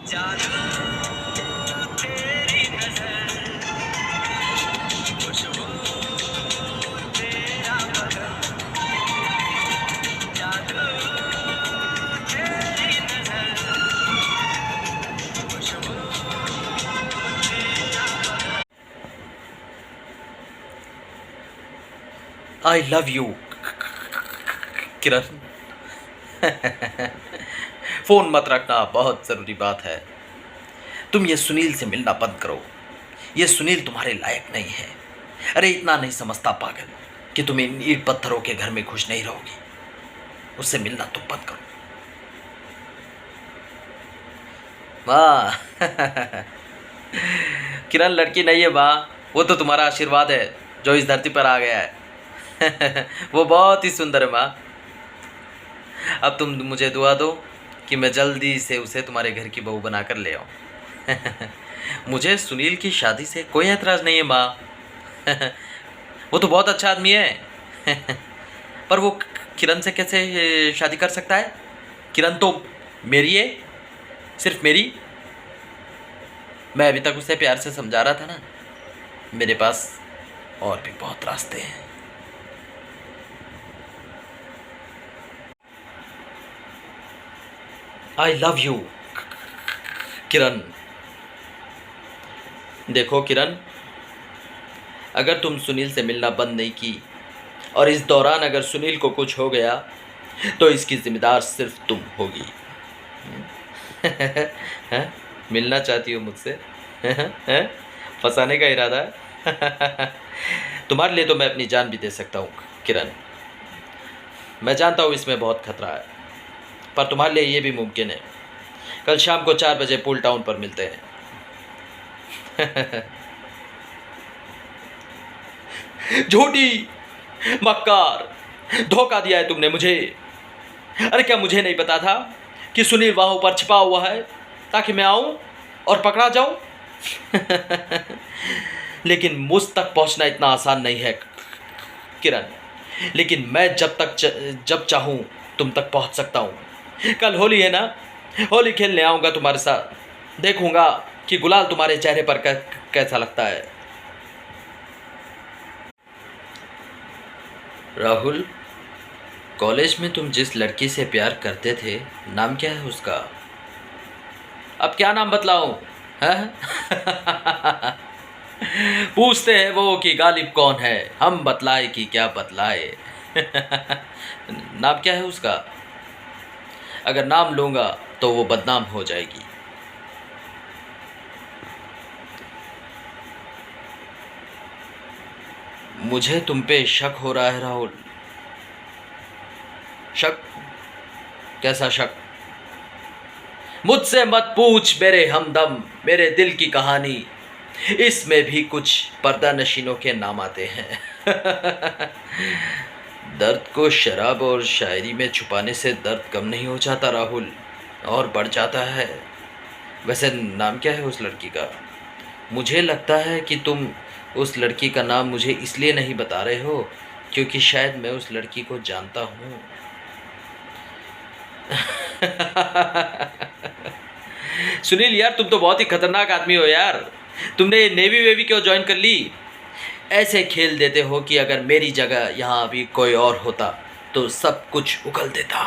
जादू तेरी नजर, खुशबू तेरा बदन, जादू तेरी नजर, खुशबू तेरा बदन। आई लव यू किरण। फोन मत रखना, बहुत जरूरी बात है। तुम ये सुनील से मिलना बंद करो। ये सुनील तुम्हारे लायक नहीं है। अरे इतना नहीं समझता पागल कि तुम इन ईंट पत्थरों के घर में खुश नहीं रहोगी। उससे मिलना तुम बंद करो। वाह किरण लड़की नहीं है वाह, वो तो तुम्हारा आशीर्वाद है जो इस धरती पर आ गया है। वो बहुत ही सुंदर है माँ। अब तुम मुझे दुआ दो कि मैं जल्दी से उसे तुम्हारे घर की बहू बनाकर ले आऊँ। मुझे सुनील की शादी से कोई ऐतराज़ नहीं है माँ। वो तो बहुत अच्छा आदमी है। पर वो किरण से कैसे शादी कर सकता है? किरण तो मेरी है, सिर्फ मेरी। मैं अभी तक उसे प्यार से समझा रहा था ना, मेरे पास और भी बहुत रास्ते हैं। आई लव यू किरण। देखो किरण, अगर तुम सुनील से मिलना बंद नहीं की और इस दौरान अगर सुनील को कुछ हो गया तो इसकी जिम्मेदार सिर्फ तुम होगी। हैं? मिलना चाहती हो मुझसे? हैं? फंसाने का इरादा है? तुम्हारे लिए तो मैं अपनी जान भी दे सकता हूँ किरण। मैं जानता हूँ इसमें बहुत खतरा है, पर तुम्हारे लिए ये भी मुमकिन है। कल शाम को 4 बजे पुल टाउन पर मिलते हैं। झूठी, मक्कार, धोखा दिया है तुमने मुझे। अरे क्या मुझे नहीं पता था कि सुनील वहां ऊपर छिपा हुआ है ताकि मैं आऊं और पकड़ा जाऊं? लेकिन मुझ तक पहुंचना इतना आसान नहीं है किरण। लेकिन मैं जब चाहूं तुम तक पहुंच सकता हूं। कल होली है ना, होली खेलने आऊंगा तुम्हारे साथ। देखूंगा कि गुलाल तुम्हारे चेहरे पर कैसा लगता है। राहुल, कॉलेज में तुम जिस लड़की से प्यार करते थे, नाम क्या है उसका? अब क्या नाम बतलाऊं? हैं? पूछते हैं वो कि गालिब कौन है, हम बतलाए कि क्या बतलाए। नाम क्या है उसका? अगर नाम लूंगा तो वो बदनाम हो जाएगी। मुझे तुम पे शक हो रहा है राहुल। शक? कैसा शक? मुझसे मत पूछ मेरे हमदम, मेरे दिल की कहानी, इसमें भी कुछ पर्दा नशीनों के नाम आते हैं। दर्द को शराब और शायरी में छुपाने से दर्द कम नहीं हो जाता राहुल, और बढ़ जाता है। वैसे नाम क्या है उस लड़की का? मुझे लगता है कि तुम उस लड़की का नाम मुझे इसलिए नहीं बता रहे हो क्योंकि शायद मैं उस लड़की को जानता हूँ। सुनील यार, तुम तो बहुत ही खतरनाक आदमी हो यार। तुमने नेवी वेवी क्यों ज्वाइन कर ली? ऐसे खेल देते हो कि अगर मेरी जगह यहाँ अभी कोई और होता तो सब कुछ उगल देता।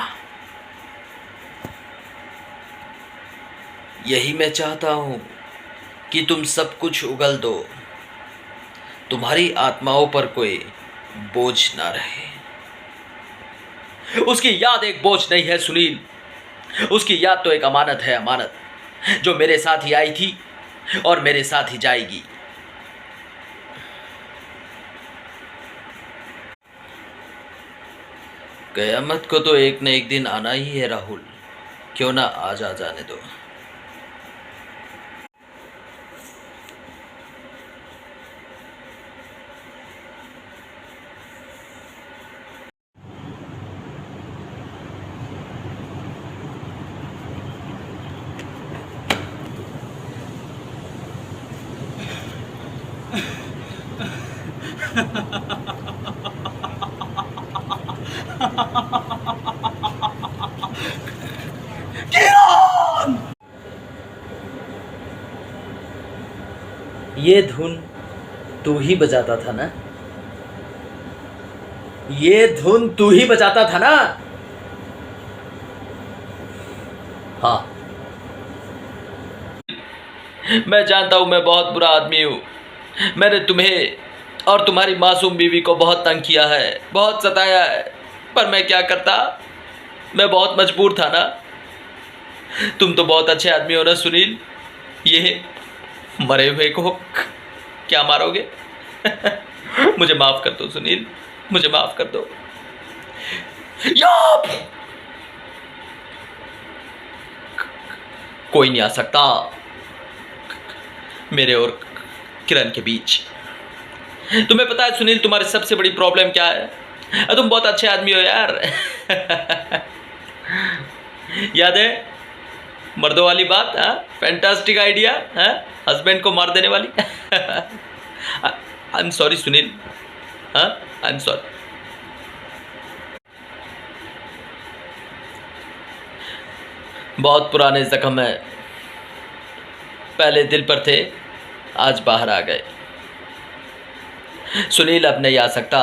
यही मैं चाहता हूँ कि तुम सब कुछ उगल दो, तुम्हारी आत्माओं पर कोई बोझ ना रहे। उसकी याद एक बोझ नहीं है सुनील, उसकी याद तो एक अमानत है, अमानत जो मेरे साथ ही आई थी और मेरे साथ ही जाएगी। कयामत को तो एक न एक दिन आना ही है राहुल, क्यों ना आज आ जाने दो। ये धुन तू ही बजाता था ना? ये धुन तू ही बजाता था ना? हाँ। मैं जानता हूं मैं बहुत बुरा आदमी हूं। मैंने तुम्हें और तुम्हारी मासूम बीवी को बहुत तंग किया है, बहुत सताया है, पर मैं क्या करता? मैं बहुत मजबूर था ना। तुम तो बहुत अच्छे आदमी हो ना सुनील। ये मरे हुए को क्या मारोगे? मुझे माफ कर दो सुनील, मुझे माफ कर दो। याप! कोई नहीं आ सकता मेरे और किरण के बीच। तुम्हें पता है सुनील तुम्हारी सबसे बड़ी प्रॉब्लम क्या है? तुम बहुत अच्छे आदमी हो यार। याद है मर्दों वाली बात? हाँ, फैंटास्टिक आइडिया। हाँ, हस्बैंड को मार देने वाली। I am sorry Sunil. हाँ, आई एम सॉरी। बहुत पुराने जख्म है, पहले दिल पर थे, आज बाहर आ गए। सुनील अब नहीं आ सकता,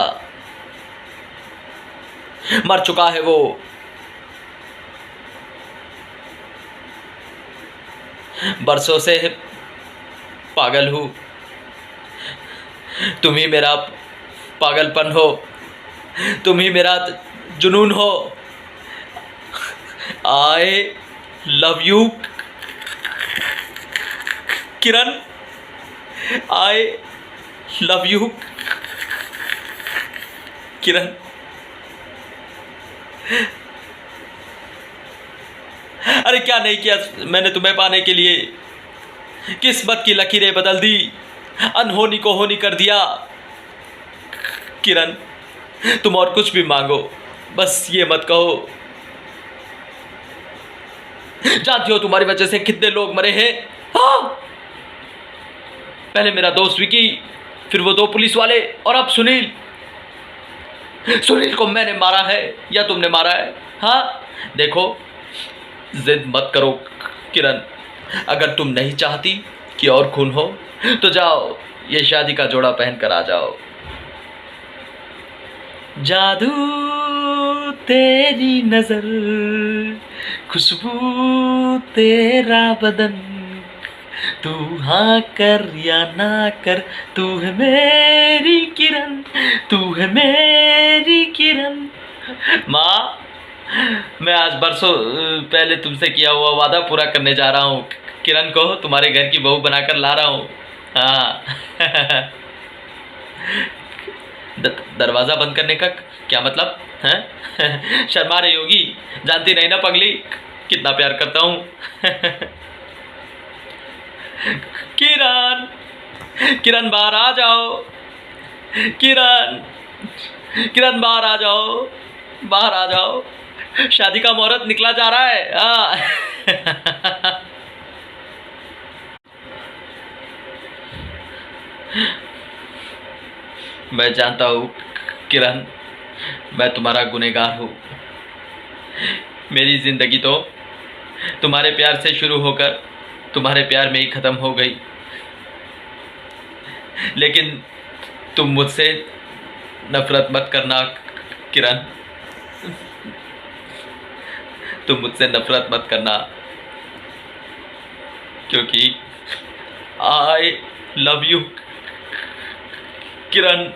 मर चुका है वो। बरसों से पागल हूं, तुम ही मेरा पागलपन हो, तुम ही मेरा जुनून हो। I love you Kiran, I love you Kiran. अरे क्या नहीं किया मैंने तुम्हें पाने के लिए? किस्मत की लकीरें बदल दी, अनहोनी को होनी कर दिया। किरण तुम और कुछ भी मांगो, बस ये मत कहो। जानती हो तुम्हारी वजह से कितने लोग मरे हैं? हाँ, पहले मेरा दोस्त विकी, फिर वो 2 पुलिस वाले, और अब सुनील। सुनील को मैंने मारा है या तुमने मारा है? हाँ, देखो जिद मत करो किरण। अगर तुम नहीं चाहती कि और खून हो तो जाओ, ये शादी का जोड़ा पहन कर आ जाओ। जादू तेरी नजर, खुशबू तेरा बदन, तू हाँ कर या ना कर, तू है मेरी किरण, तू है मेरी किरण। माँ, मैं आज बरसों पहले तुमसे किया हुआ वादा पूरा करने जा रहा हूँ। किरण को तुम्हारे घर की बहू बनाकर ला रहा हूँ। हाँ। दरवाज़ा बंद करने का क्या मतलब है? शर्मा रही होगी, जानती नहीं ना पगली कितना प्यार करता हूँ। किरण, किरण बाहर आ जाओ। किरण, किरण बाहर आ जाओ, बाहर आ जाओ, शादी का मुहूर्त निकला जा रहा है। हाँ। मैं जानता हूँ किरण, मैं तुम्हारा गुनहगार हूँ। मेरी जिंदगी तो तुम्हारे प्यार से शुरू होकर तुम्हारे प्यार में ही ख़त्म हो गई, लेकिन तुम मुझसे नफरत मत करना किरण, तुम मुझसे नफरत मत करना, क्योंकि आई लव यू किरण।